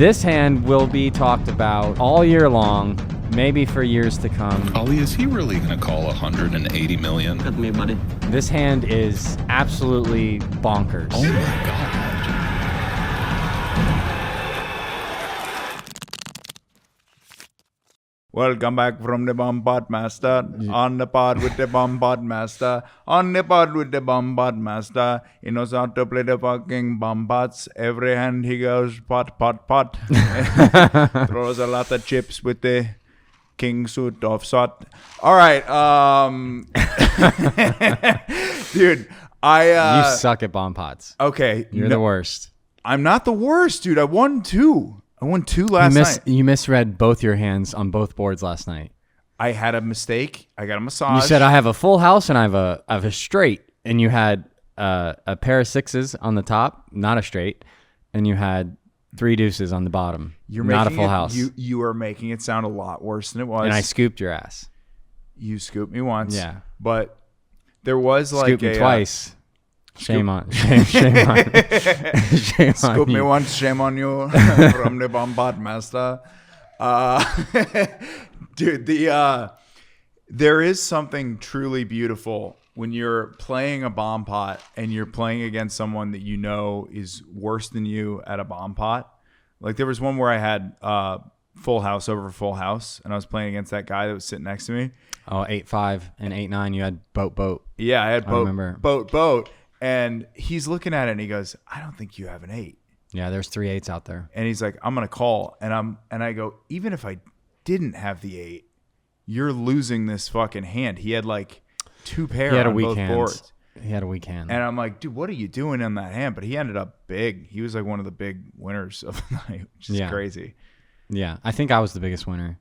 This hand will be talked about all year long, maybe for years to come. Ollie, is he really going to call 180 million? That's me, buddy. This hand is absolutely bonkers. Oh my God. Welcome back from the Bomb Pod Master. On the pod with the Bomb Pod Master. On the pod with the Bomb Pod Master. He knows how to play the fucking bomb pots. Every hand he goes pot, pot, pot. Throws a lot of chips with the king suit of sot. All right. Dude, you suck at bomb pots. Okay. You're the worst. I'm not the worst, dude. I won two last night. You misread both your hands on both boards last night. I had a mistake. I got a massage. You said I have a full house and I have a straight, and you had a pair of sixes on the top, not a straight, and you had three deuces on the bottom. You're not a making full it, house. You are making it sound a lot worse than it was. And I scooped your ass. You scooped me once. Yeah. But there was like Scooped me twice. Shame on you. Scoop me once, shame on you. From the Bomb Pod Master. Dude, there is something truly beautiful when you're playing a bomb pot and you're playing against someone that you know is worse than you at a bomb pot. Like there was one where I had full house over full house, and I was playing against that guy that was sitting next to me. Oh, 8-5 and 8-9. You had boat. Yeah, I had boat. I remember. Boat. And he's looking at it and he goes, I don't think you have an 8. Yeah, there's 3 8s out there. And he's like, I'm going to call. And I go, even if I didn't have the 8, you're losing this fucking hand. He had like 2 pair on both boards. He had a weak hand. And I'm like, dude, what are you doing on that hand? But he ended up big. He was like one of the big winners of the night, which is crazy. Yeah, I think I was the biggest winner.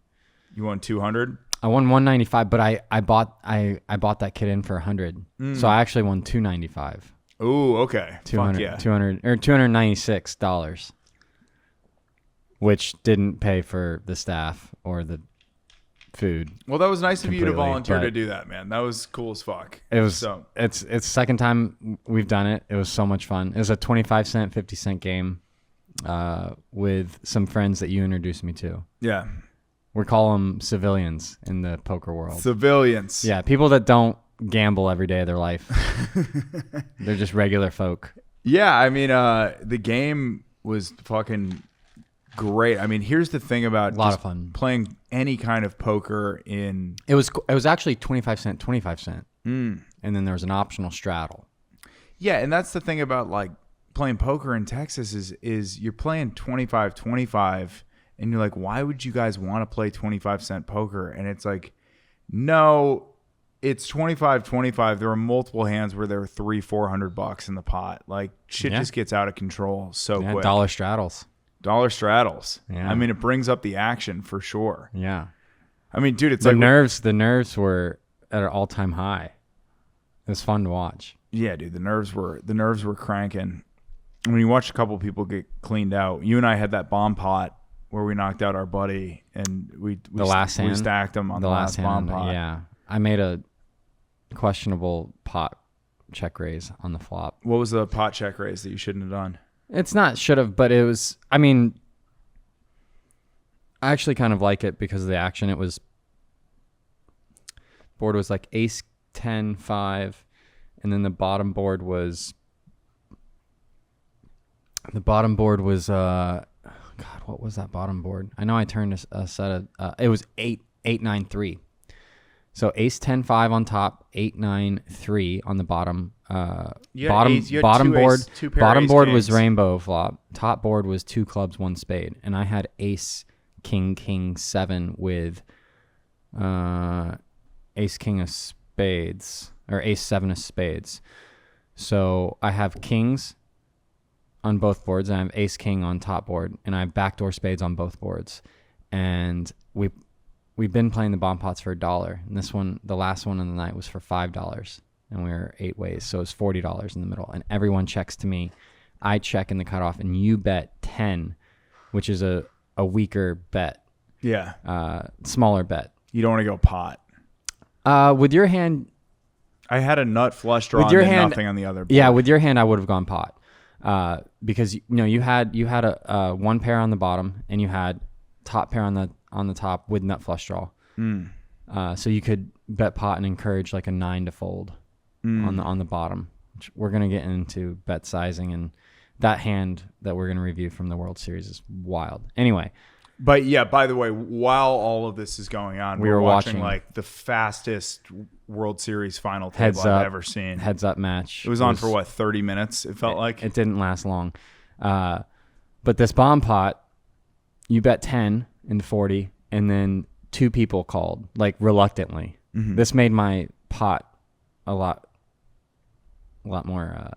You won 200? I won 195, but I bought that kid in for 100. So I actually won 295. Ooh, okay. 200, Fuck yeah. $296, which didn't pay for the staff or the food. Well, that was nice of you to volunteer but to do that, man. That was cool as fuck. It was. So. It's the second time we've done it. It was so much fun. It was a 25-cent, 50-cent game with some friends that you introduced me to. Yeah. We call them civilians in the poker world. Civilians. Yeah, people that don't gamble every day of their life. They're just regular folk. Yeah, I mean, the game was fucking great. I mean, here's the thing about a lot of fun playing any kind of poker in. It was actually 25-cent, 25-cent, and then there was an optional straddle. Yeah, and that's the thing about like playing poker in Texas is you're playing 25-25. And you're like, why would you guys want to play 25-cent poker? And it's like, no, it's 25-25. There are multiple hands where there are $300-$400 in the pot. Like shit just gets out of control so quick. Dollar straddles. Yeah. I mean, it brings up the action for sure. Yeah. I mean, dude, it's the like nerves were at an all-time high. It was fun to watch. Yeah, dude, the nerves were cranking. When you watch a couple people get cleaned out, you and I had that bomb pot where we knocked out our buddy and we stacked him on the last bomb pot. Yeah. I made a questionable pot check raise on the flop. What was the pot check raise that you shouldn't have done? It's not should have, but it was, I mean, I actually kind of like it because of the action. It was, board was like ace 10, 5, and then the bottom board was God, what was that bottom board? I know I turned a set of, it was 8, 9, 3. So ace 10, 5 on top, 8, 9, 3 on the bottom. Bottom board was rainbow flop. Top board was 2 clubs, 1 spade. And I had ace, king, 7 with ace, king of spades, or ace, 7 of spades. So I have kings on both boards, and I have ace king on top board, and I have backdoor spades on both boards. And we've been playing the bomb pots for $1, and this one, the last one of the night, was for $5, and we were 8 ways, so it's $40 in the middle. And everyone checks to me. I check in the cutoff, and you bet 10, which is a weaker bet. Yeah. Smaller bet. You don't want to go pot. With your hand, I had a nut flush draw and nothing on the other board. Yeah, with your hand, I would have gone pot. because you had a one pair on the bottom and you had top pair on the top with nut flush draw. So you could bet pot and encourage like a 9 to fold on the bottom. Which we're gonna get into bet sizing, and that hand that we're gonna review from the World Series is wild. Anyway. But yeah, by the way, while all of this is going on, we were watching like the fastest World Series final table I've ever seen. Heads up match. It was on for what, 30 minutes? It felt like it didn't last long. But this bomb pot, you bet 10 into 40, and then 2 people called like reluctantly. Mm-hmm. This made my pot a lot more.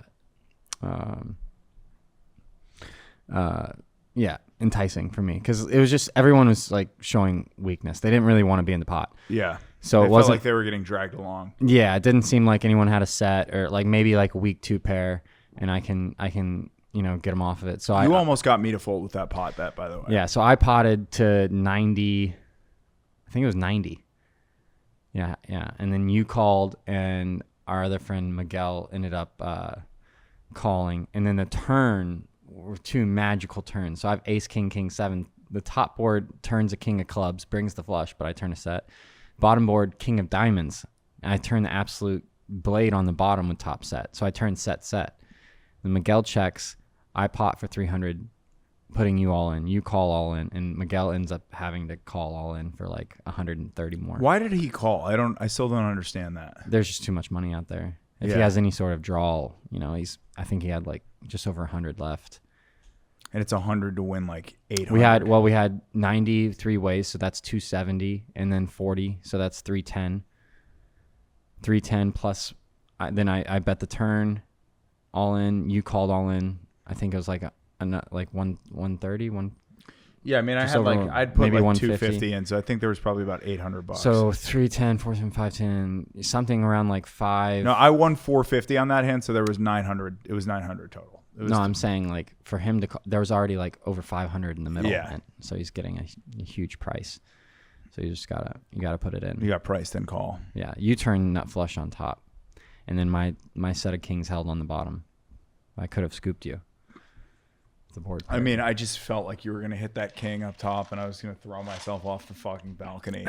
Enticing for me because it was just everyone was like showing weakness. They didn't really want to be in the pot. Yeah. So it wasn't felt like they were getting dragged along. Yeah, it didn't seem like anyone had a set or like maybe like a weak 2 pair, and I can get them off of it. So you almost got me to fold with that pot bet, by the way. Yeah. So I potted to 90. I think it was 90. Yeah, and then you called, and our other friend Miguel ended up calling, and then the turn were 2 magical turns. So I have ace, king, king, 7. The top board turns a king of clubs, brings the flush, but I turn a set. Bottom board, king of diamonds. And I turn the absolute blade on the bottom with top set. So I turn set. Then Miguel checks. I pot for 300, putting you all in. You call all in, and Miguel ends up having to call all in for like 130 more. Why did he call? I still don't understand that. There's just too much money out there. If he has any sort of draw, I think he had like just over 100 left. And it's 100 to win like 800. We had 93 ways, so that's 270, and then 40, so that's 310. 310 plus, then I bet the turn, all in. You called all in. I think it was like like 130. Yeah, I mean, I'd put maybe like 150. 250 in, so I think there was probably about $800. So 310, 410, 510, something around like 5. No, I won 450 on that hand, so there was 900. It was 900 total. I'm saying like for him to call, there was already like over 500 in the middle. Yeah. And so he's getting a huge price. So you gotta put it in. You got priced and call. Yeah, you turn nut flush on top, and then my set of kings held on the bottom. I could have scooped you. The board. I mean, I just felt like you were gonna hit that king up top, and I was gonna throw myself off the fucking balcony.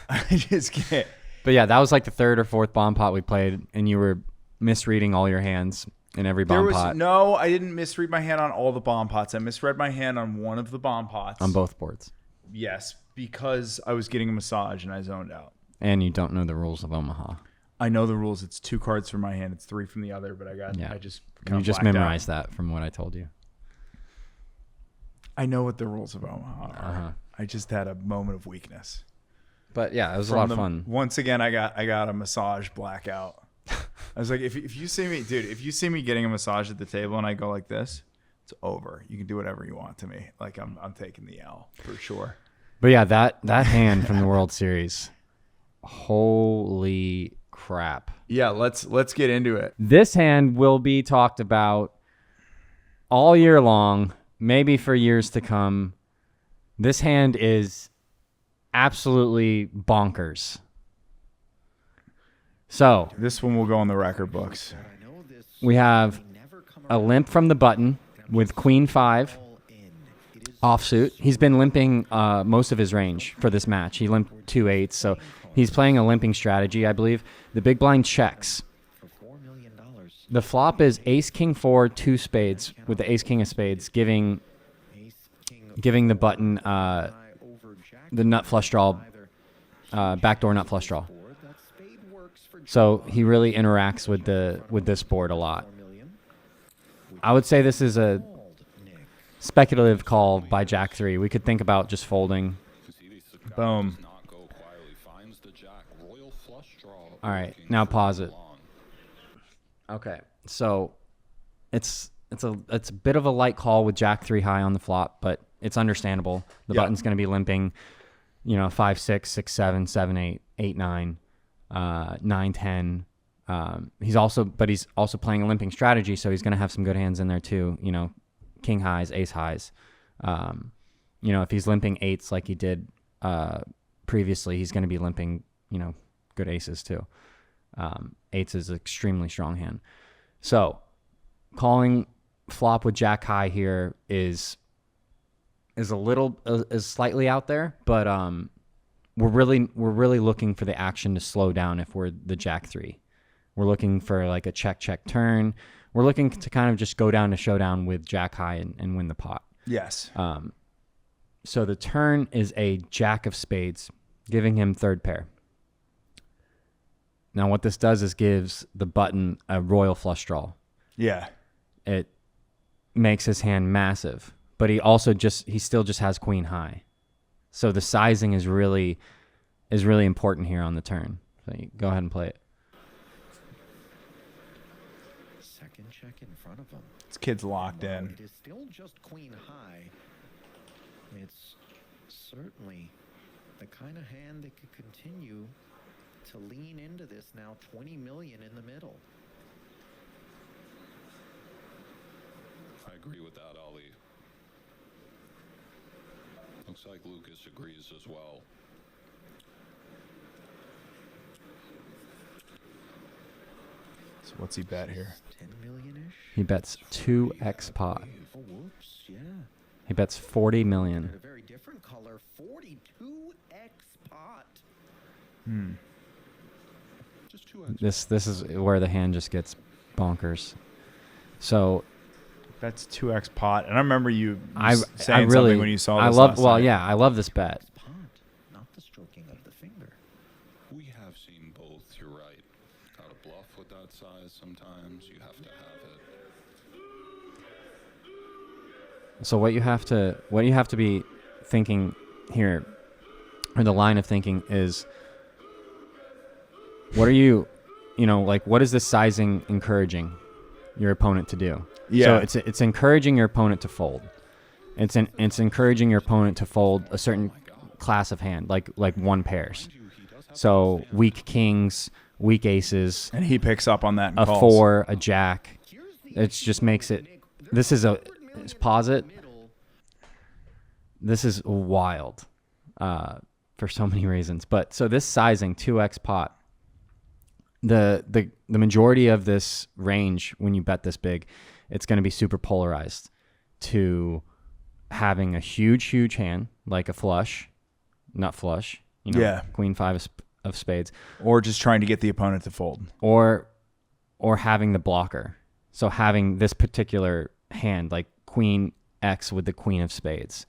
I just can't. But yeah, that was like the 3rd or 4th bomb pot we played, and you were misreading all your hands in every bomb pot. No, I didn't misread my hand on all the bomb pots. I misread my hand on one of the bomb pots. On both boards. Yes, because I was getting a massage and I zoned out. And you don't know the rules of Omaha. I know the rules. It's 2 cards from my hand. It's 3 from the other. But I just memorized that from what I told you. I know what the rules of Omaha are. Uh-huh. I just had a moment of weakness. But yeah, it was a lot of fun. Once again, I got a massage blackout. I was like, if you see me, dude, if you see me getting a massage at the table and I go like this, it's over. You can do whatever you want to me. Like I'm taking the L for sure. But yeah, that hand from the World Series, holy crap. Yeah, let's get into it. This hand will be talked about all year long, maybe for years to come. This hand is absolutely bonkers. So this one will go on the record books. We have a limp from the button with Queen 5 offsuit. He's been limping most of his range for this match. He limped 2/8, so he's playing a limping strategy, I believe. The big blind checks. The flop is Ace King 4 2 spades with the Ace King of spades, giving the button the nut flush draw, backdoor nut flush draw. So he really interacts with this board a lot. I would say this is a speculative call by Jack 3. We could think about just folding. Boom. All right, now pause it. Okay, so it's a bit of a light call with Jack 3 high on the flop, but it's understandable. The button's going to be limping, 5, 6, 6, 7, 7, 8, 8, 9. 9, 10. He's also playing a limping strategy, so he's going to have some good hands in there too. King highs, ace highs. If he's limping 8s like he did previously, he's going to be limping, good aces too. 8s is an extremely strong hand. So calling flop with jack high here is slightly out there, but we're really looking for the action to slow down if we're the jack 3. We're looking for like a check turn. We're looking to kind of just go down to showdown with jack high and win the pot. Yes. So the turn is a jack of spades, giving him third pair. Now what this does is gives the button a royal flush draw. Yeah. It makes his hand massive, but he still just has queen high. So the sizing is really important here on the turn. So you go ahead and play it. Second check in front of him. This kid's locked in. It is still just queen high. It's certainly the kind of hand that could continue to lean into this now. 20 million in the middle. I agree with that, Ali. Looks like Lucas agrees as well. So what's he bet here? 10 million-ish. He bets 2x pot. Oh, whoops, yeah. He bets 40 At a million. very different color. 42x pot. Just 2x. This is where the hand just gets bonkers. So That's 2x pot. And I remember you I saying really something when you saw I this love last night. I love this bet. Pot, not the stroking of the finger. We have seen both, you're right. Got to bluff with that size sometimes. You have to have it. So what you have to be thinking here, or the line of thinking is, what are you like, what is this sizing encouraging your opponent to do? Yeah. So it's encouraging your opponent to fold. It's encouraging your opponent to fold a certain class of hand, like one pairs. So weak kings, weak aces, And he picks up on that and a calls. 4, a jack. It just makes it. This is pause it. This is wild for so many reasons. But so this sizing 2x pot, the majority of this range, when you bet this big, it's going to be super polarized to having a huge hand like a flush, nut flush, Yeah. queen 5 of spades, Or just trying to get the opponent to fold. or having the blocker. So having this particular hand like queen X with the queen of spades,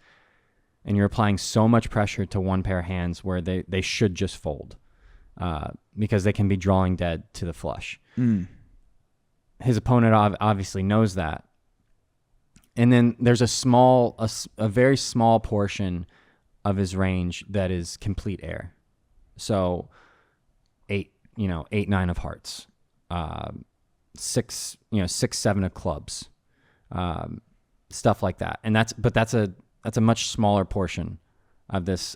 and you're applying so much pressure to one pair of hands where they should just fold because they can be drawing dead to the flush. His opponent obviously knows that. And then there's a very small portion of his range that is complete air. So 8, 9 of hearts, 6, 7 of clubs, stuff like that. And that's a much smaller portion of this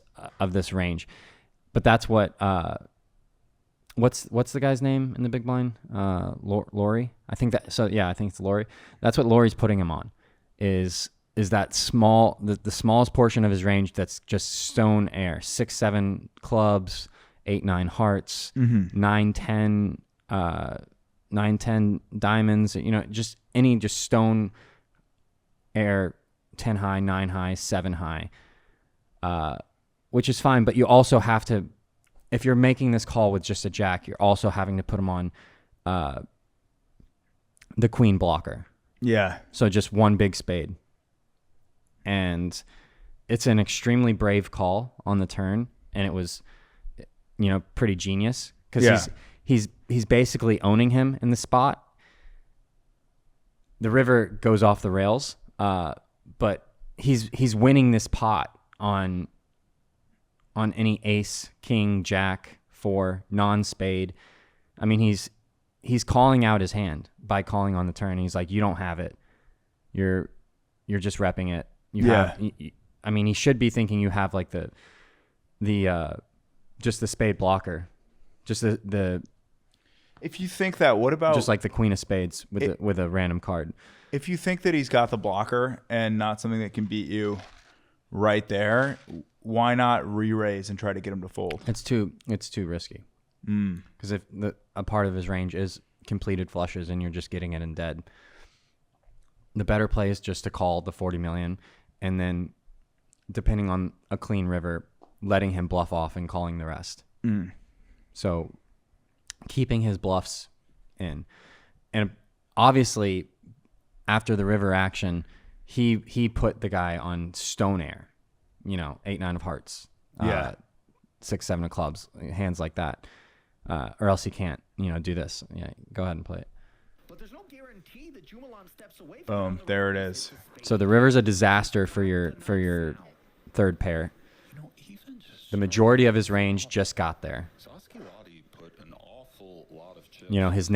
range. But that's what what's the guy's name in the big blind? Laurie. I think that. So yeah, I think it's Laurie. That's what Laurie's putting him on. Is that small, the smallest portion of his range that's just stone air. 6, 7 clubs, 8, 9 hearts, 9, 10, 9, 10 diamonds. Just any stone air. 10 high, 9 high, 7 high, which is fine. But you also have to, if you're making this call with just a jack, you're also having to put him on the queen blocker. Yeah. So just one big spade. And it's an extremely brave call on the turn. And it was, pretty genius because he's basically owning him in the spot. The river goes off the rails. But he's winning this pot on any ace, king, jack, 4, non-spade. I mean, he's calling out his hand by calling on the turn. He's like, you don't have it. You're just repping it. I mean, he should be thinking you have like the just the spade blocker, just the. If you think that, what about just like the queen of spades with a random card? If you think that he's got the blocker and not something that can beat you right there, why not re-raise and try to get him to fold? It's too risky. Because if a part of his range is completed flushes and you're just getting it in dead. the better play is just to call the 40 million, and then depending on a clean river, letting him bluff off and calling the rest. So keeping his bluffs in. And obviously after the river action, he put the guy on stone air, 8-9 of hearts, 6-7 of clubs, hands like that, or else he can't, do this. Yeah, go ahead and play it. But there's no guarantee that Jumalan steps away from Boom, another there it race is. into space. So the river's a disaster for your third pair. Even just The majority of his range just got there. Saskiwati put an awful lot of chips. His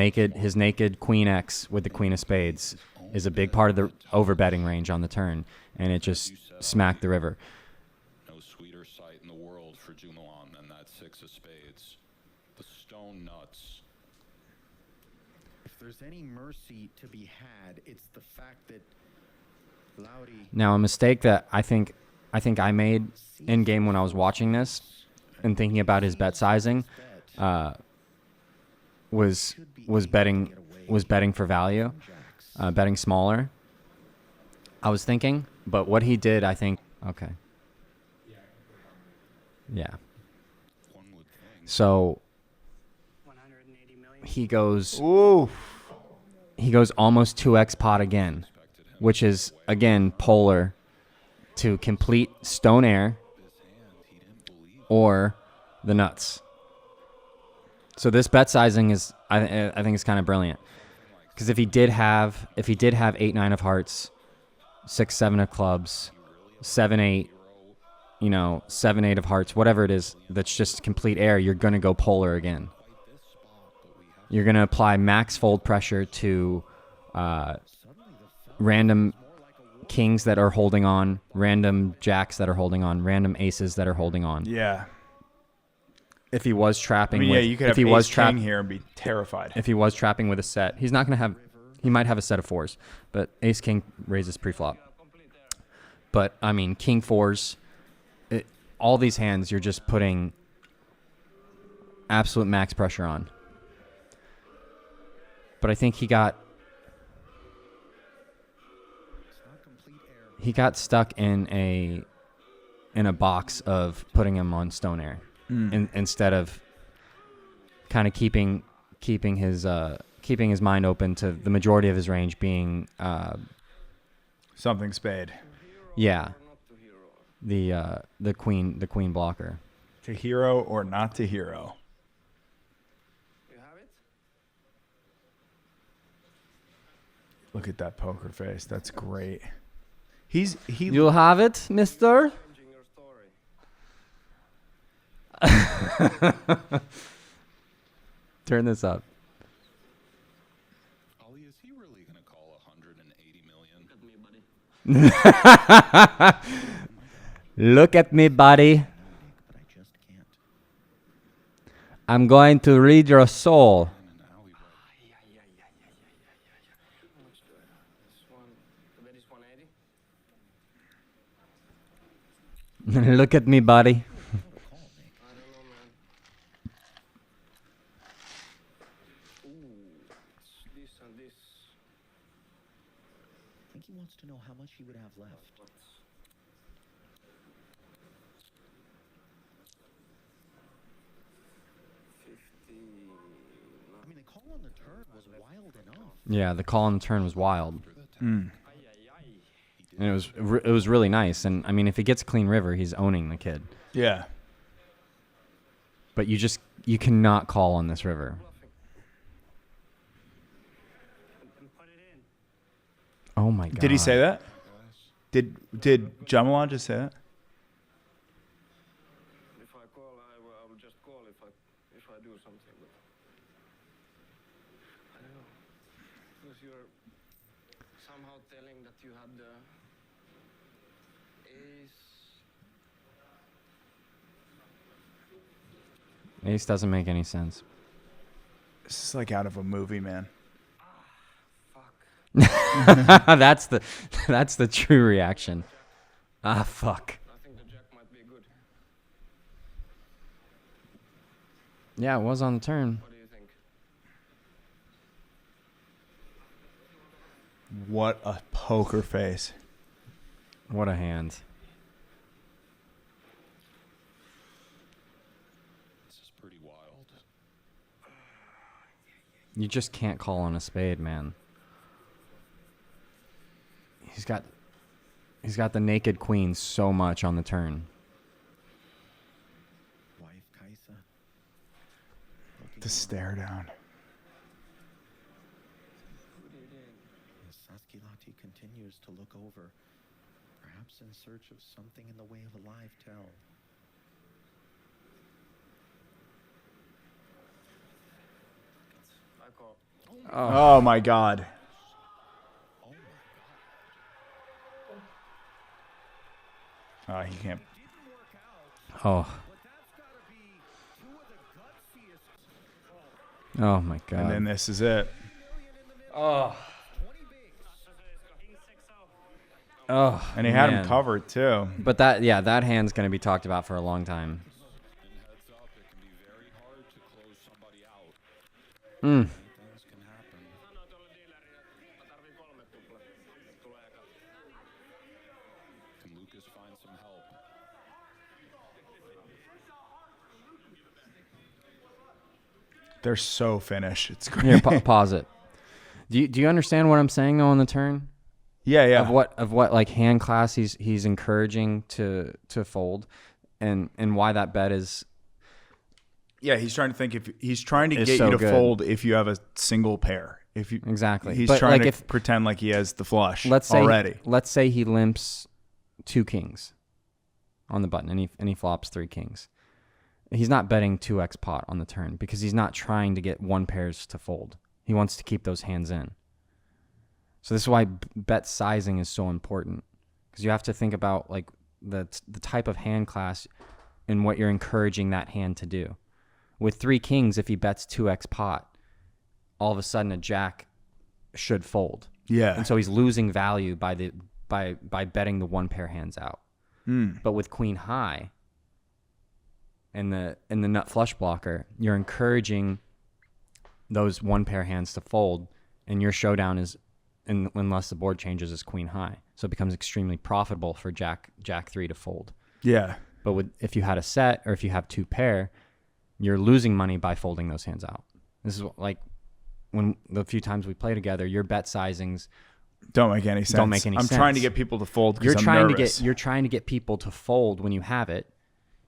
naked queen X with the queen of spades is a big part of the overbetting range on the turn, and it just smacked the river. No sweeter sight in the world for Jumalan than that 6 of spades. The stone nuts. If there's any mercy to be had, it's the fact that Lowry Now, a mistake that I think I made in game when I was watching this and thinking about his bet sizing was betting for value, betting smaller. I was thinking, but what he did, I think, okay, yeah. One would think. So 180 million. he goes Ooh. almost 2x pot again, which is again polar to complete stone air or the nuts. So this bet sizing is I think is kind of brilliant, because if he did have 8-9 of hearts, 6-7 of clubs, 7-8, 7-8 of hearts, whatever it is, that's just complete air, you're gonna go polar again. You're gonna apply max fold pressure to random kings that are holding on, random jacks that are holding on, random aces that are holding on. Yeah. If he was trapping, You could have ace king here and be terrified. if he was trapping with a set, he's not gonna have. He might have a set of fours, but ace king raises preflop. But I mean, king fours, all these hands, you're just putting absolute max pressure on. But I think he got stuck in a box of putting him on stone air, instead of kind of keeping his mind open to the majority of his range being Something spade. the queen blocker. To hero or not to hero. You have it? Look at that poker face. That's great. You'll have it, mister. Changing your story. Turn this up. Ali, is he really going to call 180 million? Look at me, buddy. Look at me, buddy. but I just can't. I'm going to read your soul. And now he How much do I have? This one. The bet is 180. Look at me, buddy. I don't know, man. Ooh, it's this and this. I think he wants to know how much he would have left. I mean, the call on the turn was wild enough. Yeah, the call on the turn was wild, Mm. and it was really nice. And I mean, if he gets a clean river, he's owning the kid. Yeah. But you cannot call on this river. And put it in. Oh my god. Did he say that? Did Jamalan just say that? If I call, I will just call if I do something. But I don't know. Because you're somehow telling that you had the ace. Ace doesn't make any sense. This is like out of a movie, man. Fuck. that's the true reaction. Ah, fuck. I think the jack might be good. Yeah, it was on the turn. What do you think? What a poker face. What a hand. This is pretty wild. You just can't call on a spade, man. He's got the naked queen so much on the turn. Wife Kaisa. The stare down. As Saskilati continues to look over, perhaps in search of something in the way of a live tell. I call. Oh my God. Oh my Oh, he can't. didn't work out, Oh, but that's got to be two of the gutsiest. oh my God. And then this is it. Oh, 20 bigs. oh. And he had man. him covered too. But that hand's gonna be talked about for a long time. And heads up, it can be very hard to close somebody out. Mm. Things can happen. Sanoin tuolle dealerille, että mä tarvin 3 tuplat. Tulee eka. Can Lucas find some help? They're so finished. It's great. Here, pause it. Do you understand what I'm saying though on the turn? Yeah, yeah. Of what like hand class he's encouraging to fold, and why that bet is Yeah, he's trying to think if he's trying to It's get so you to good. fold if you have a single pair. If you exactly. he's But, trying like, to if pretend like he has the flush let's say already. let's say he limps 2 kings on the button and he flops 3 kings. He's not betting 2x pot on the turn because he's not trying to get 1 pairs to fold. He wants to keep those hands in. So this is why bet sizing is so important, because you have to think about like the type of hand class and what you're encouraging that hand to do. With 3 kings, if he bets 2x pot, all of a sudden a jack should fold. Yeah. And so he's losing value by betting the 1 pair hands out. But with queen high and the nut flush blocker, you're encouraging those 1 pair hands to fold, and your showdown is, unless the board changes, is queen high. So it becomes extremely profitable for jack 3 to fold. Yeah. But if you had a set, or if you have 2 pair, you're losing money by folding those hands out. This is like when the few times we play together, your bet sizings Don't make any sense. Don't make any I'm sense. trying to get people to fold you're because I'm trying nervous. you're trying to get people to fold when you have it,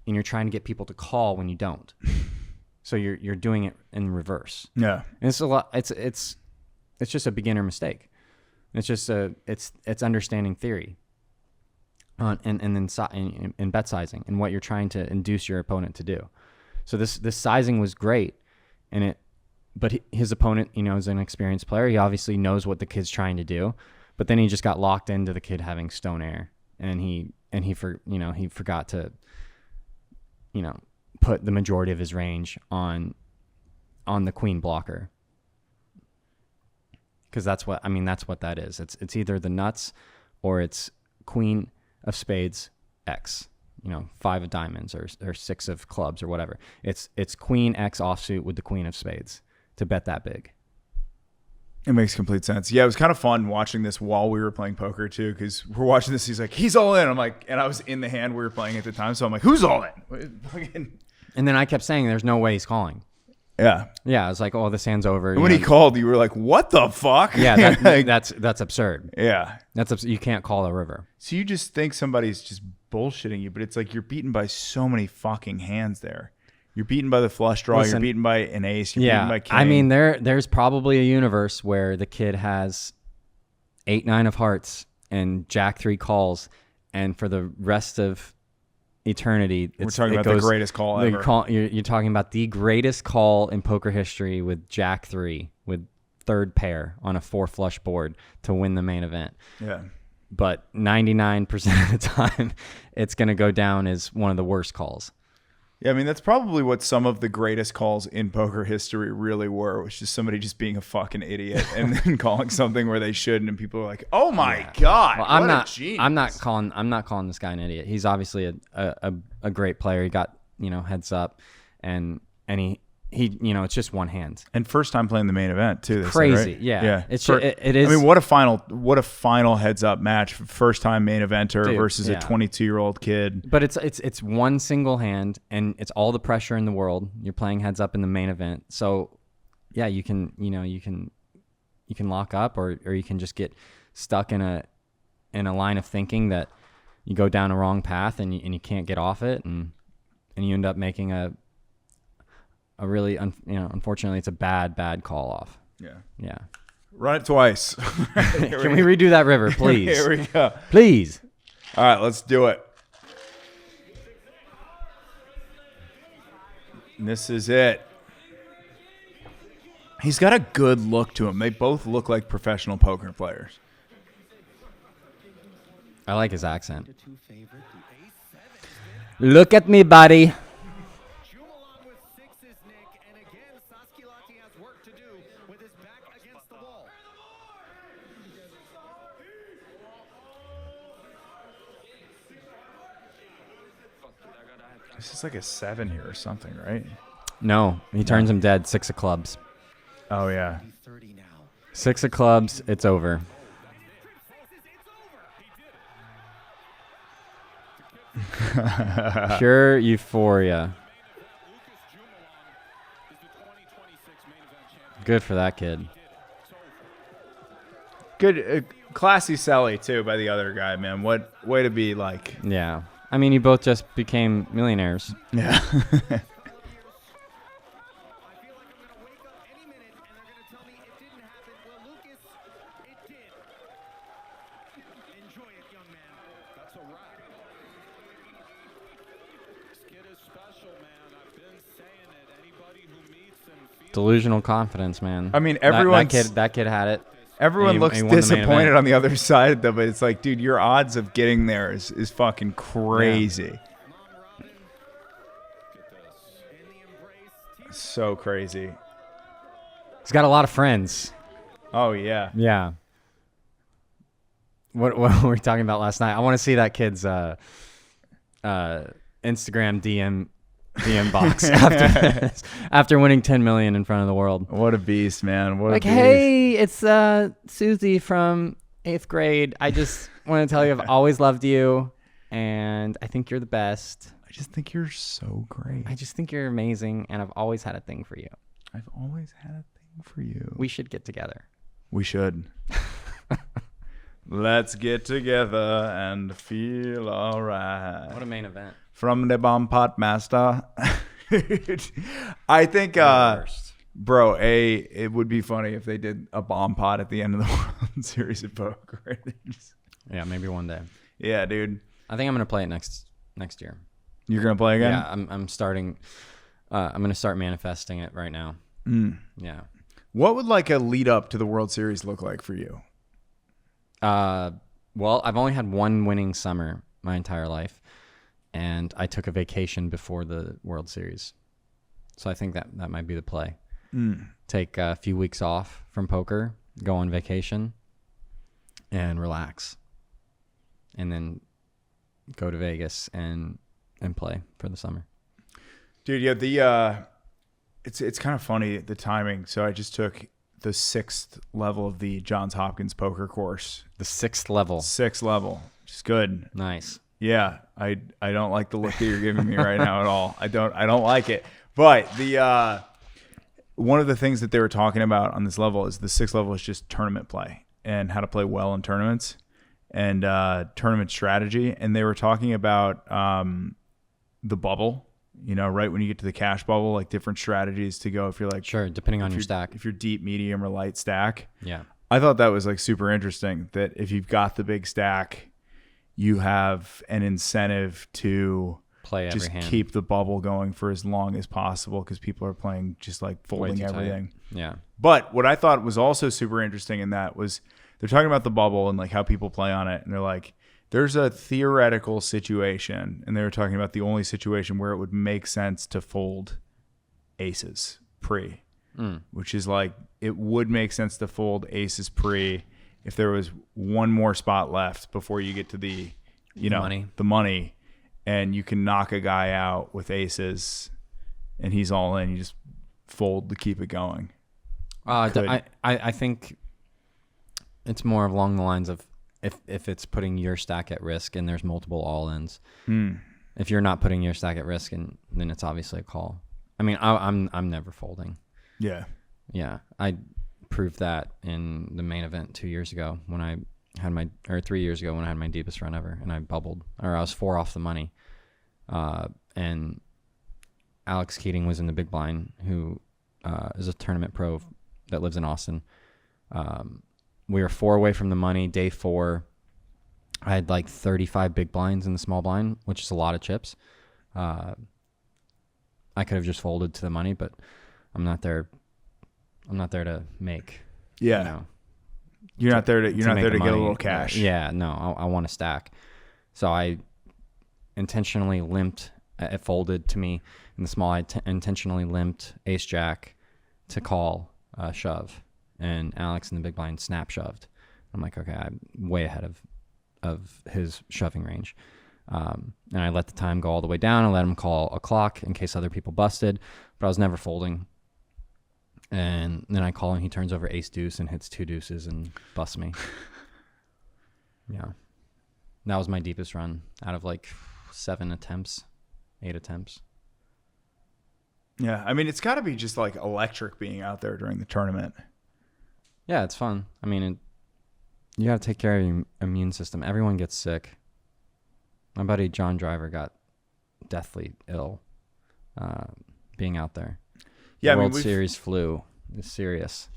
and you're trying to get people to call when you don't. So you're doing it in reverse. Yeah. And it's a lot. It's just a beginner mistake. It's just it's understanding theory, and then in bet sizing and what you're trying to induce your opponent to do. So this sizing was great, but his opponent, is an experienced player. He obviously knows what the kid's trying to do, but then he just got locked into the kid having stone air, and he forgot to put the majority of his range on the queen blocker. Because that's what that is. It's either the nuts or it's queen of spades X, 5 of diamonds or 6 of clubs or whatever. It's queen X offsuit with the queen of spades to bet that big. It makes complete sense. Yeah, it was kind of fun watching this while we were playing poker too, because we're watching this. He's like, he's all in. I'm like, and I was in the hand we were playing at the time, so I'm like, who's all in? And then I kept saying, "There's no way he's calling." Yeah. Yeah, I was like, "Oh, this hand's over." And when he called, you were like, what the fuck? Yeah, Like, that's absurd. yeah. You can't call a river. So you just think somebody's just bullshitting you, but it's like you're beaten by so many fucking hands there. You're beaten by the flush draw. Listen, you're beaten by an ace. You're beaten by king. I mean, there's probably a universe where the kid has 8-9 of hearts and jack 3 calls, and for the rest of eternity, we're talking about the greatest call ever. You're talking about the greatest call in poker history with jack 3 with 3rd pair on a 4 flush board to win the main event. Yeah. But 99% of the time, it's going to go down as one of the worst calls. Yeah, I mean, that's probably what some of the greatest calls in poker history really were, was just somebody just being a fucking idiot and then calling something where they shouldn't, and people are like, "Oh my god, Well, what a genius!" I'm not calling this guy an idiot. He's obviously a great player. He got heads up, and it's just one hand. And first time playing the main event too. They said, Crazy, right? yeah. It's it is. I mean, what a final heads up match. First time main eventer versus a 22-year-old kid. But it's one single hand, and it's all the pressure in the world. You're playing heads up in the main event, so yeah, you can lock up, or you can just get stuck in a line of thinking that you go down a wrong path and you can't get off it, and you end up making a really, unfortunately, it's a bad call off. Yeah. Run it twice. Can we redo that river, please? Here we go. Please. All right, let's do it. And this is it. He's got a good look to him. They both look like professional poker players. I like his accent. Look at me, buddy. This is like a 7 here or something, right? No, he turns him dead. 6 of clubs. Oh, yeah. 6 of clubs, it's over. Pure euphoria. Good for that kid. Good, classy Selly, too, by the other guy, man. What way to be like. Yeah. I mean, you both just became millionaires. Yeah. Delusional confidence, man. I mean, everyone's that kid had it. Everyone looks disappointed on the other side, though. But it's like, dude, your odds of getting there is fucking crazy. Yeah. So crazy. He's got a lot of friends. Oh yeah. Yeah. What were we talking about last night? I want to see that kid's Instagram DM box after winning 10 million in front of the world. What a beast, man. What like, a beast. Hey, it's Susie from 8th grade. I just want to tell you I've always loved you, and I think you're the best. I just think you're so great. I just think you're amazing, and I've always had a thing for you. I've always had a thing for you. We should get together. We should. Let's get together and feel all right. What a main event. From the Bomb Pot Master. I think, bro, it would be funny if they did a bomb pot at the end of the World Series of Poker. Yeah, maybe one day. Yeah, dude. I think I'm gonna play it next year. You're gonna play again? Yeah, I'm starting. I'm gonna start manifesting it right now. Yeah. What would like a lead up to the World Series look like for you? Well, I've only had one winning summer my entire life, and I took a vacation before the World Series. So I think that might be the play. Take a few weeks off from poker, go on vacation, and relax. And then go to Vegas and play for the summer. Dude, yeah, it's kind of funny, the timing. So I just took the 6th level of the Johns Hopkins poker course. The 6th level. 6th level. Which is good. Nice. Yeah, I don't like the look that you're giving me right now at all. I don't like it. But the one of the things that they were talking about on this level is the 6th level is just tournament play and how to play well in tournaments and tournament strategy. And they were talking about the bubble, you know, right when you get to the cash bubble, like different strategies to go if you're like, sure, depending on your stack. If you're deep, medium, or light stack. Yeah. I thought that was like super interesting that if you've got the big stack, you have an incentive to play every just hand. Keep the bubble going for as long as possible because people are playing just like folding everything. Tight. Yeah. But what I thought was also super interesting in that was they're talking about the bubble and like how people play on it. And they're like, there's a theoretical situation. And they were talking about the only situation where it would make sense to fold aces pre, which is like, it would make sense to fold aces pre if there was one more spot left before you get to the money, and you can knock a guy out with aces and he's all in. You just fold to keep it going? I think it's more along the lines of if it's putting your stack at risk and there's multiple all-ins. If you're not putting your stack at risk, and then it's obviously a call. I mean, I'm never folding. Yeah. Yeah, I proved that in the main event 2 years ago when I had 3 years ago when I had my deepest run ever, and I bubbled, or I was 4 off the money, and Alex Keating was in the big blind, who is a tournament pro that lives in Austin. We were 4 away from the money. Day 4, I had like 35 big blinds in the small blind, which is a lot of chips. I could have just folded to the money, but I'm not there to make. Yeah. You know, You're not there to make get a money. little cash. Yeah, no, I want to stack. So I intentionally limped. It folded to me in the small. I intentionally limped ace jack to call shove, and Alex in the big blind snap shoved. I'm like, okay, I'm way ahead of his shoving range. And I let the time go all the way down. I let him call a clock in case other people busted, but I was never folding. And then I call and he turns over ace deuce and hits 2 deuces and busts me. Yeah. That was my deepest run out of like 8 attempts. Yeah. I mean, it's got to be just like electric being out there during the tournament. Yeah, it's fun. I mean, you got to take care of your immune system. Everyone gets sick. My buddy John Driver got deathly ill being out there. Yeah, World Series flu is serious.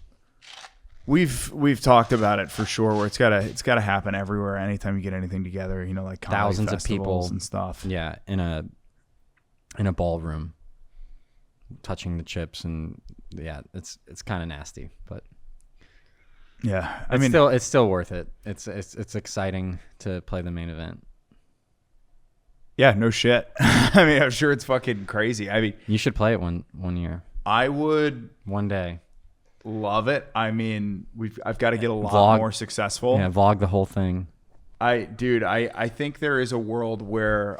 We've talked about it for sure. Where it's gotta happen everywhere. Anytime you get anything together, you know, like comedy Thousands of people festivals and stuff. Yeah, in a ballroom, touching the chips, and yeah, it's kind of nasty, but Yeah, it's still worth it. It's exciting to play the main event. Yeah, no shit. I mean, I'm sure it's fucking crazy. I mean, You should play it one year, I would one day. love it. I mean, I've got to get a lot Vlog. more successful. Yeah, vlog the whole thing. I think there is a world where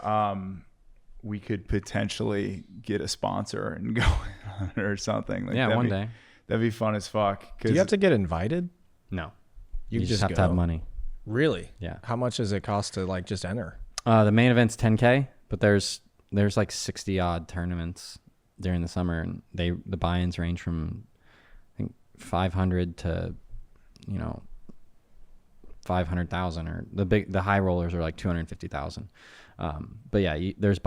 we could potentially get a sponsor and go on or something. Like, Yeah, one day. That'd be fun as fuck. Do you have to get invited? No, You just just have to have go? money. Really? Yeah. How much does it cost to like just enter? The main event's 10K, but there's like 60 odd tournaments during the summer, and the buy-ins range from I think 500 to 500,000, or the high rollers are like 250,000. But yeah, there's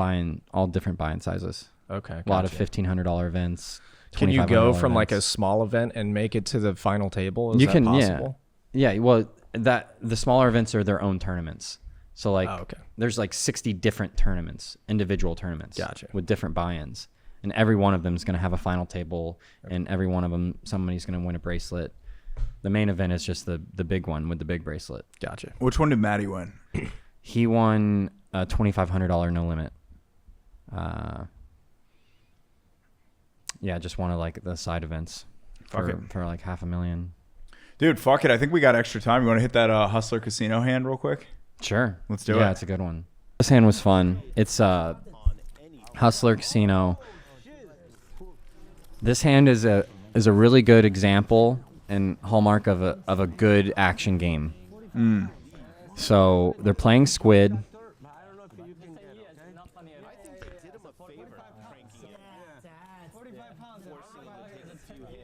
all different buy-in sizes. Okay. A lot of gotcha. $1,500 events. Can you go $2,500 from like a events. small event and make it to the final table? Is You that can, possible? yeah. Well, the smaller events are their own tournaments. So like, Oh, okay. there's like 60 different tournaments, individual tournaments, Gotcha. with different buy-ins, and every one of them is going to have a final table, and every one of them somebody's going to win a bracelet. The main event is just the big one with the big bracelet. Gotcha. Which one did Maddie win? He won a $2,500 no limit. Yeah, just one of like the side events Fuck it. for like $500,000. Dude, fuck it. I think we got extra time. You want to hit that Hustler Casino hand real quick? Sure. Let's do it. Yeah, it's a good one. This hand was fun. It's Hustler Casino. This hand is a really good example and hallmark of a good action game. So they're playing Squid.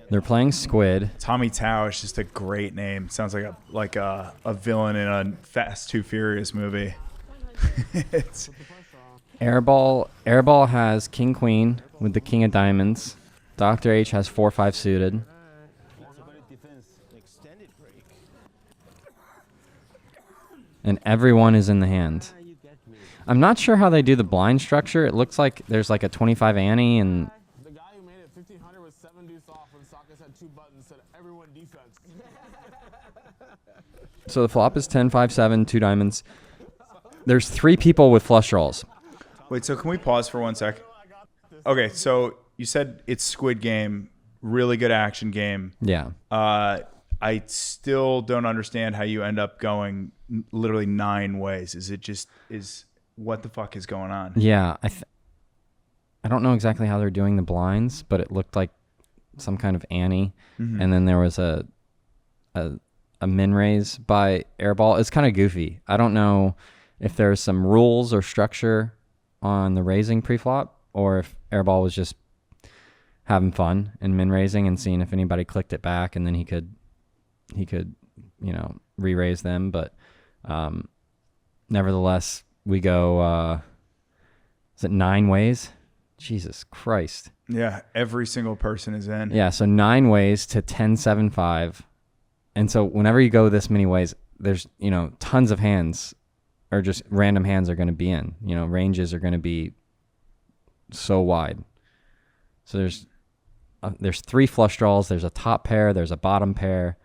They're playing Squid. Tommy Tao is just a great name. Sounds like a villain in a Fast 2 Furious movie. It's Airball has King Queen with the King of Diamonds. Dr. H has 4-5 suited. And everyone is in the hand. I'm not sure how they do the blind structure. It looks like there's like a 25 ante, and The guy who made it 1500 was 7 deuce off when Sockers had 2 buttons, said everyone defense. so the flop is 10-5-7, 2 diamonds. There's 3 people with flush draws. Wait, so can we pause for 1 sec? Okay, so you said it's Squid Game, really good action game. Yeah. I still don't understand how you end up going literally 9 ways. What the fuck is going on? Yeah, I don't know exactly how they're doing the blinds, but it looked like some kind of ante, and then there was a min raise by airball. It's kind of goofy. I don't know if there's some rules or structure on the raising pre-flop, or if airball was just having fun and min raising and seeing if anybody clicked it back, and then he could re-raise them. But nevertheless, we go is it 9 ways? Jesus Christ. Yeah, every single person is in. Yeah, so 9 ways to 10-7-5. And so whenever you go this many ways, there's, tons of hands, or just random hands are going to be in. Ranges are going to be so wide. So there's 3 flush draws. There's a top pair. There's a bottom pair.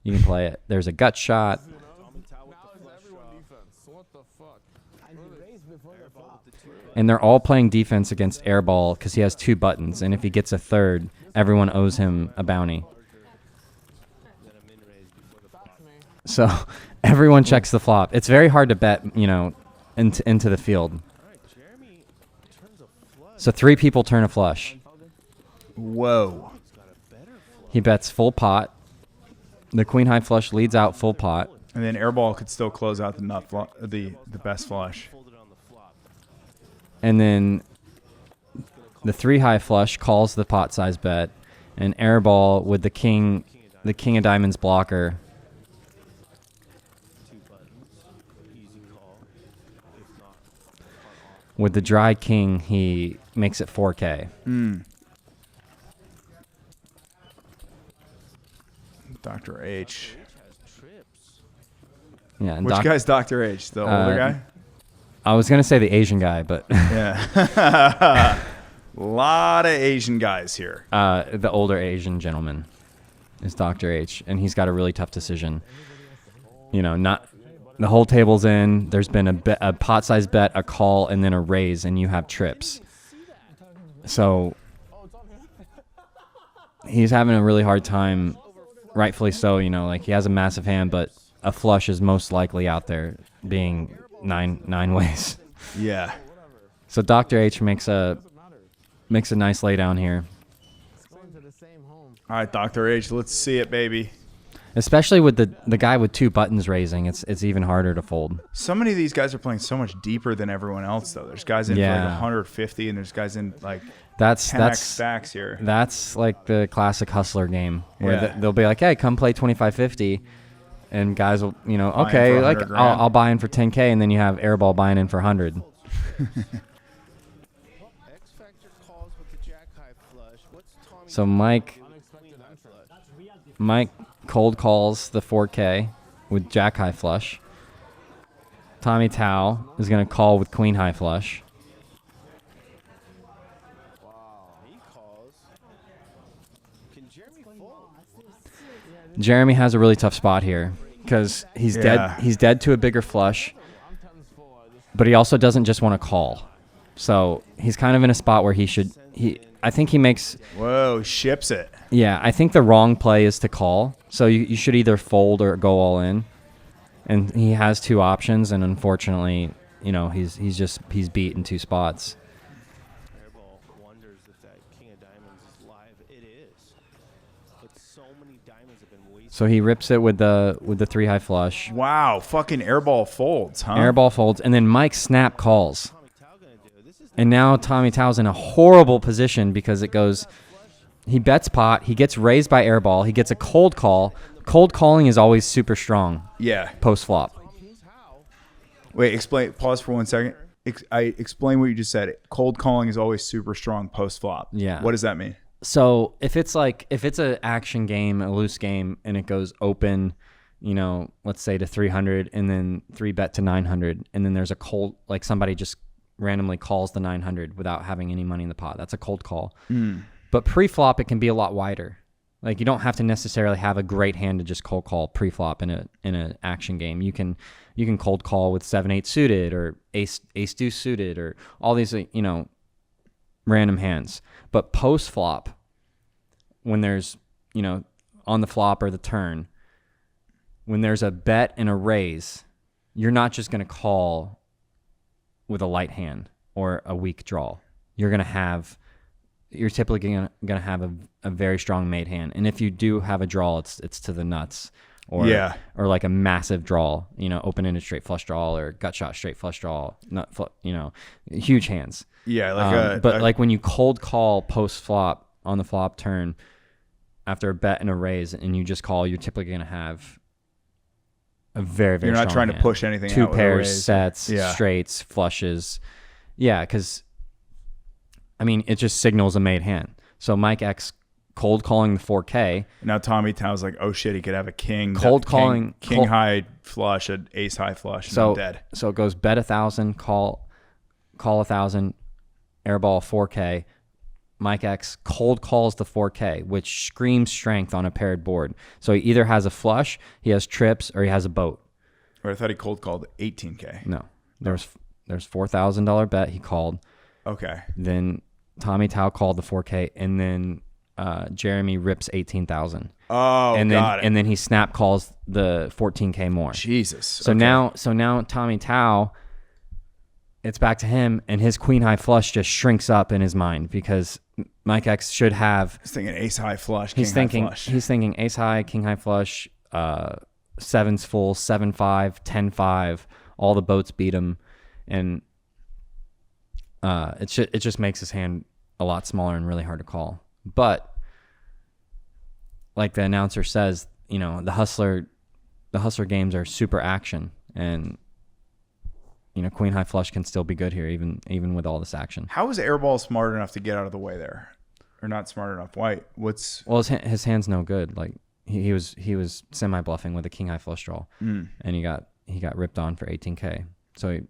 You can play it. There's a gut shot. Now it's everyone defense. What the fuck? And they're all playing defense against airball because he has 2 buttons. And if he gets a third, everyone owes him a bounty. So everyone checks the flop. It's very hard to bet, into the field. So 3 people turn a flush. Whoa. He bets full pot. The queen high flush leads out full pot. And then airball could still close out the best flush. And then the 3 high flush calls the pot size bet, and airball with the king of diamonds blocker. With the dry king, he makes it 4K. Dr. H. Yeah, and Which guy's Dr. H? The older guy? I was gonna say the Asian guy, but Yeah. Lot of Asian guys here. the older Asian gentleman is Dr. H, and he's got a really tough decision. Not the whole table's in. There's been a pot size bet, a call, and then a raise, and you have trips. So he's having a really hard time, rightfully so. He has a massive hand, but a flush is most likely out there, being nine ways. Yeah. So Dr. H makes a nice laydown here, Going to the same home. All right, Dr. H, let's see it, baby. especially with the guy with 2 buttons raising. It's even harder to fold. So many of these guys are playing so much deeper than everyone else, though. There's guys in for like 150, and there's guys in like 10x stacks here. That's like the classic hustler game where Yeah. they'll be like, "Hey, come play 25-50," and guys will, in okay, for like 100 grand. I'll buy in for 10K, and then you have airball buying in for 100. X Factor calls with the jack high flush. What's Tommy? So Mike Unexpected entrance. cold calls the 4K with jack high flush. Tommy Tao is gonna call with queen high flush. He calls. Can Jeremy fold? Jeremy has a really tough spot here because he's Yeah. dead. He's dead to a bigger flush, but he also doesn't just want to call. So he's kind of in a spot where I think he makes. Whoa, ships it. Yeah, I think the wrong play is to call. So you should either fold or go all in. And he has 2 options, and unfortunately, he's beat in 2 spots. Airball wonders if that king of diamonds is live. It is. But so many diamonds have been wasted. So he rips it with the 3 high flush. Wow, fucking airball folds, huh? Airball folds, and then Mike snap calls. Tommy Tao gonna do? This is And now Tommy Tao's in a horrible position because it goes. He bets pot. He gets raised by airball. He gets a cold call. Cold calling is always super strong Yeah. post flop. Wait, explain. Pause for 1 second. Explain what you just said. Cold calling is always super strong post flop. Yeah. What does that mean? So if it's an action game, a loose game, and it goes open, let's say to 300, and then 3 bet to 900, and then there's a cold, like somebody just randomly calls the 900 without having any money in the pot. That's a cold call. But pre-flop, it can be a lot wider. Like you don't have to necessarily have a great hand to just cold call pre-flop in an action game. You can cold call with 7-8 suited or ace deuce suited or all these random hands. But post-flop, when there's on the flop or the turn, when there's a bet and a raise, you're not just going to call with a light hand or a weak draw. You're going to have you're typically gonna have a very strong made hand. And if you do have a draw, it's to the nuts, or like a massive draw, open-ended straight flush draw or gut shot straight flush draw, huge hands. Yeah, like like when you cold call post flop on the flop turn after a bet and a raise, and you just call, you're typically gonna have a very, very. You're not strong trying hand. to push anything. Two out with a pairs, raise. sets, straights, flushes. Yeah, because I mean, it just signals a made hand. So Mike X cold calling the 4K. Now Tommy Tow's like, oh shit, he could have a king. Cold calling king high flush, an ace high flush, and I'm dead. So it goes bet 1,000, call 1,000, airball 4K. Mike X cold calls the 4K, which screams strength on a paired board. So he either has a flush, he has trips, or he has a boat. Or I thought he cold called 18K. No, there's $4,000 bet he called. Okay. Then Tommy Tao called the 4K, and then Jeremy rips 18,000. Oh, and then got it. and then he snap calls the 14K more. Jesus. So okay. now Tommy Tao, it's back to him, and his queen high flush just shrinks up in his mind because Mike X should have. He's thinking ace high flush. He's thinking ace high, king high flush, sevens full, 7-5, 10-5. All the boats beat him, and it just makes his hand a lot smaller and really hard to call. But like the announcer says, the hustler games are super action, and queen high flush can still be good here even with all this action. How is Airball smart enough to get out of the way there, or not smart enough? Why? Well, his hand's no good. Like he was semi bluffing with a king high flush draw, and he got ripped on for 18K. So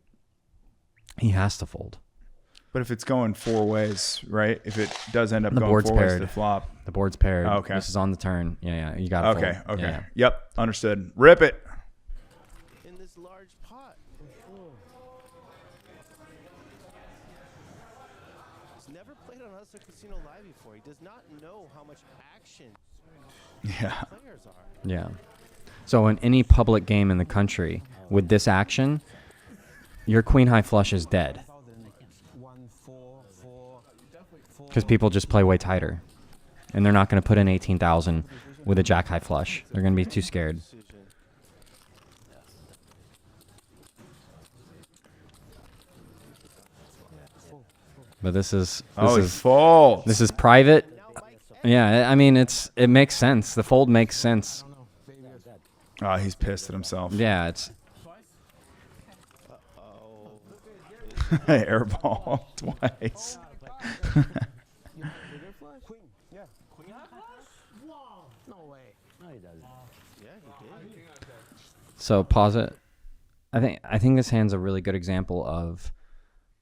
he has to fold. But if it's going four ways, right? If it does end up The going board's four ways paired. to the flop. The board's paired. Oh, okay. This is on the turn. Yeah. You got to Okay. fold. Okay. Yeah. Yep. Understood. Rip it. In this large pot. He's never played on Hustler Casino Live before. He does not know how much action Yeah. players are. Yeah. So in any public game in the country with this action, your queen high flush is dead because people just play way tighter, and they're not going to put in 18,000 with a jack high flush. They're going to be too scared. But this is fold. This is private. Yeah, I mean it makes sense. The fold makes sense. Oh, he's pissed at himself. Yeah, it's Airball twice. so pause it. I think this hand's a really good example of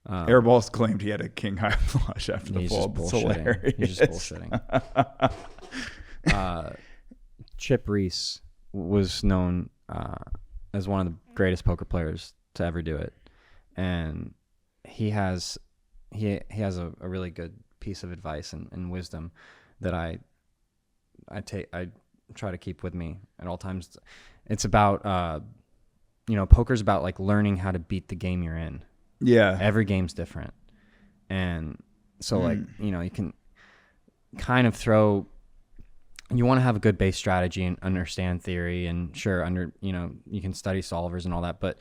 Airball's claimed he had a king high flush after the he's fold. just It's bullshitting. hilarious. He's just bullshitting. Chip Reese was known as one of the greatest poker players to ever do it, and he has a really good piece of advice and wisdom that I try to keep with me at all times. It's about poker's about like learning how to beat the game you're in. Yeah. Every game's different, and so you can kind of throw. You want to have a good base strategy and understand theory, and sure, you can study solvers and all that, but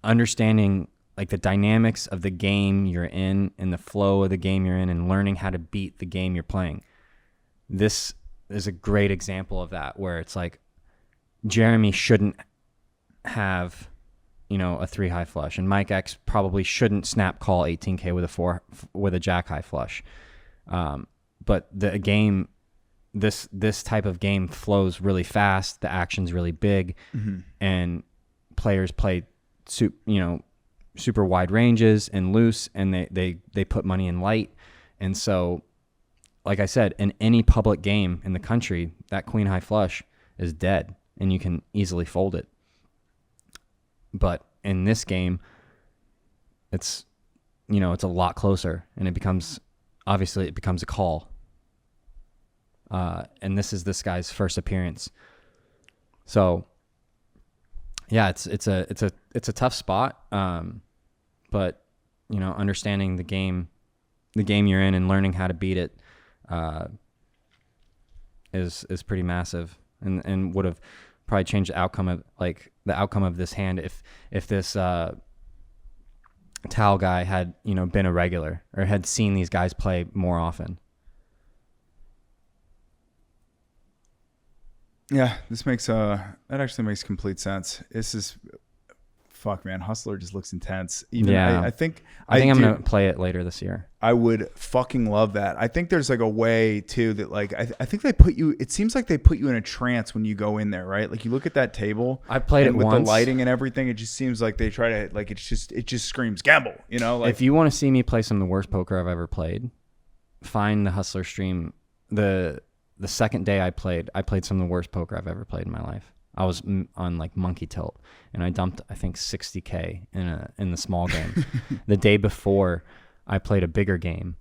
understanding like the dynamics of the game you're in and the flow of the game you're in, and learning how to beat the game you're playing. This is a great example of that, where it's like Jeremy shouldn't have a 3 high flush, and Mike X probably shouldn't snap call 18K with a jack high flush. But the game, this type of game flows really fast. The action's really big, and players play super wide ranges and loose, and they put money in light. And so, like I said, in any public game in the country, that queen high flush is dead, and you can easily fold it. But in this game, it's a lot closer, and it becomes a call. And this is this guy's first appearance. So yeah, it's a tough spot. But understanding the game the game you're in and learning how to beat it is pretty massive, and would have probably changed the outcome of this hand if this Tal guy had been a regular or had seen these guys play more often. Yeah, this makes that actually makes complete sense. This is fuck, man. Hustler just looks intense. I think I'm gonna play it later this year. I would fucking love that. I think there's like a way too that like I think they put you. It seems like they put you in a trance when you go in there, right? Like you look at that table. I played it with once. the lighting and everything. It just seems like they try to like it just screams gamble. Like if you want to see me play some of the worst poker I've ever played, find the Hustler stream. The second day I played some of the worst poker I've ever played in my life. I was on like monkey tilt, and I dumped I think $60K in the small game. The day before, I played a bigger game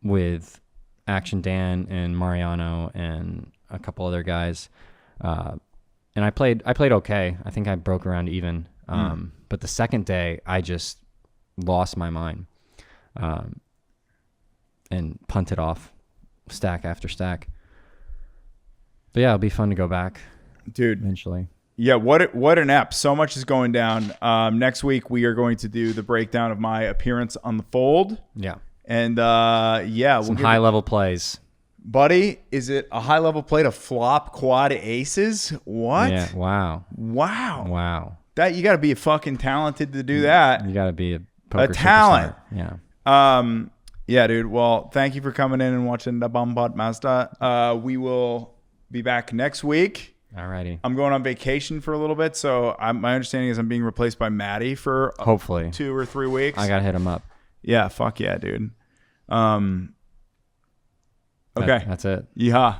with Action Dan and Mariano and a couple other guys, and I played okay. I think I broke around even. But the second day, I just lost my mind and punted off stack after stack. But yeah, it'll be fun to go back, dude. Eventually. Yeah, what an ep. So much is going down. Next week we are going to do the breakdown of my appearance on the fold. Yeah. And some high level plays. Buddy, is it a high level play to flop quad aces? What? Yeah. Wow. That you got to be fucking talented to do that. You got to be a poker talent. Superstar. Yeah. Yeah, dude. Well, thank you for coming in and watching the Bomb Master. We will be back next week. Alrighty. I'm going on vacation for a little bit, so my understanding is I'm being replaced by Maddie for hopefully 2 or 3 weeks. I gotta hit him up. Yeah, fuck yeah, dude. Okay. That's it. Yeehaw.